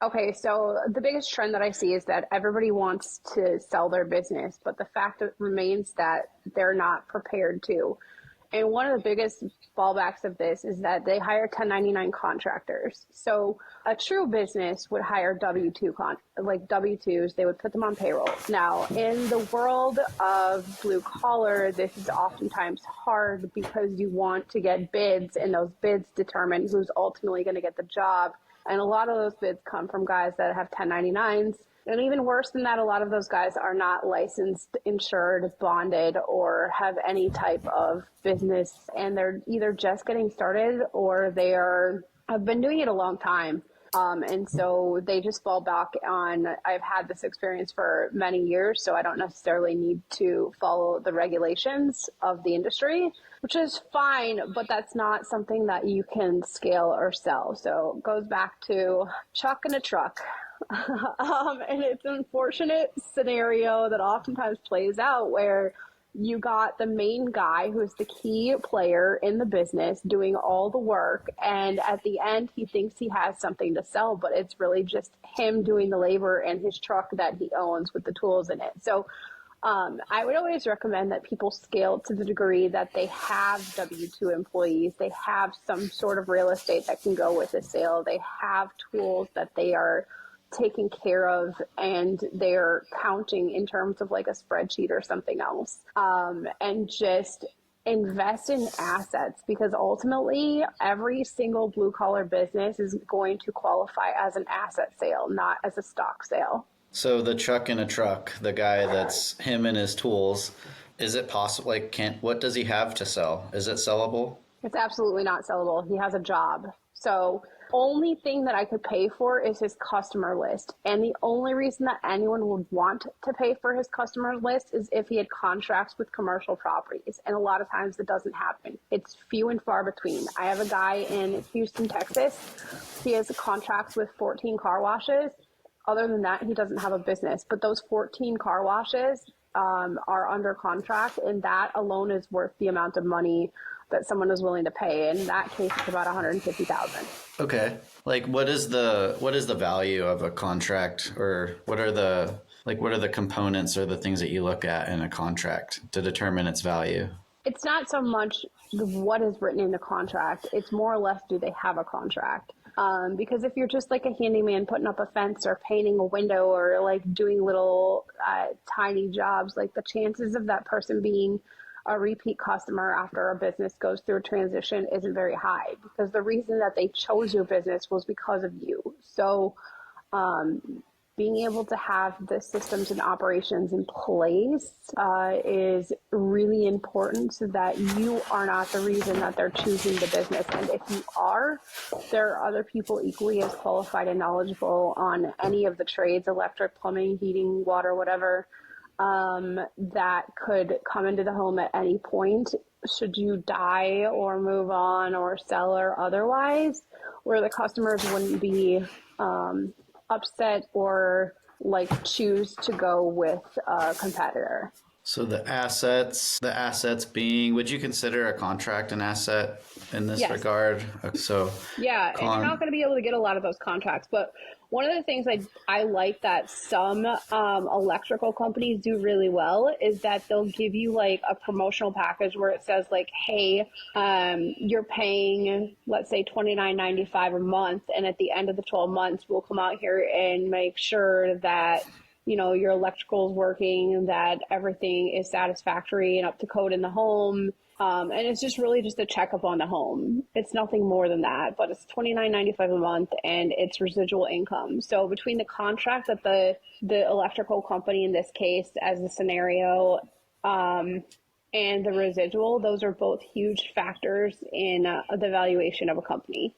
Okay, so the biggest trend that I see is that everybody wants to sell their business, but the fact remains that they're not prepared to. And one of the biggest fallbacks of this is that they hire 1099 contractors. So a true business would hire like W-2s, they would put them on payroll. Now, in the world of blue collar, this is oftentimes hard because you want to get bids, and those bids determine who's ultimately going to get the job. And a lot of those bids come from guys that have 1099s. And even worse than that, a lot of those guys are not licensed, insured, bonded, or have any type of business. And they're either just getting started or have been doing it a long time. And so they just fall back on, I've had this experience for many years, so I don't necessarily need to follow the regulations of the industry, which is fine, but that's not something that you can scale or sell. So it goes back to chuck in a truck. And it's an unfortunate scenario that oftentimes plays out where you got the main guy who's the key player in the business doing all the work, and at the end he thinks he has something to sell, but it's really just him doing the labor and his truck that he owns with the tools in it. So I would always recommend that people scale to the degree that they have W-2 employees, they have some sort of real estate that can go with the sale, they have tools that they are taking care of, and they're counting in terms of like a spreadsheet or something else, and just invest in assets, because ultimately every single blue collar business is going to qualify as an asset sale, not as a stock sale. So the chuck in a truck, the guy that's him and his tools, is it possible, like, what does he have to sell? Is it sellable? It's absolutely not sellable. He has a job. So only thing that I could pay for is his customer list. And the only reason that anyone would want to pay for his customer list is if he had contracts with commercial properties. And a lot of times that doesn't happen. It's few and far between. I have a guy in Houston, Texas. He has contracts with 14 car washes. Other than that, he doesn't have a business. But those 14 car washes are under contract, and that alone is worth the amount of money that someone is willing to pay. In that case, it's about $150,000. Okay. Like, what is the value of a contract, or what are the components or the things that you look at in a contract to determine its value? It's not so much what is written in the contract. It's more or less, do they have a contract? Because if you're just like a handyman putting up a fence or painting a window or like doing little tiny jobs, like the chances of that person being a repeat customer after a business goes through a transition isn't very high, because the reason that they chose your business was because of you. So being able to have the systems and operations in place is really important, so that you are not the reason that they're choosing the business. And if you are, there are other people equally as qualified and knowledgeable on any of the trades, electric, plumbing, heating, water, whatever, that could come into the home at any point should you die or move on or sell or otherwise, where the customers wouldn't be upset or like choose to go with a competitor. So the assets being, would you consider a contract an asset in this Yes. regard? So yeah, and you're not going to be able to get a lot of those contracts, but one of the things I like that some electrical companies do really well is that they'll give you like a promotional package where it says like, hey, you're paying, let's say $29.95 a month, and at the end of the 12 months, we'll come out here and make sure that your electrical is working, that everything is satisfactory and up to code in the home. And it's just really just a checkup on the home. It's nothing more than that, but it's $29.95 a month and it's residual income. So between the contract that the electrical company, in this case, as the scenario, and the residual, those are both huge factors in the valuation of a company.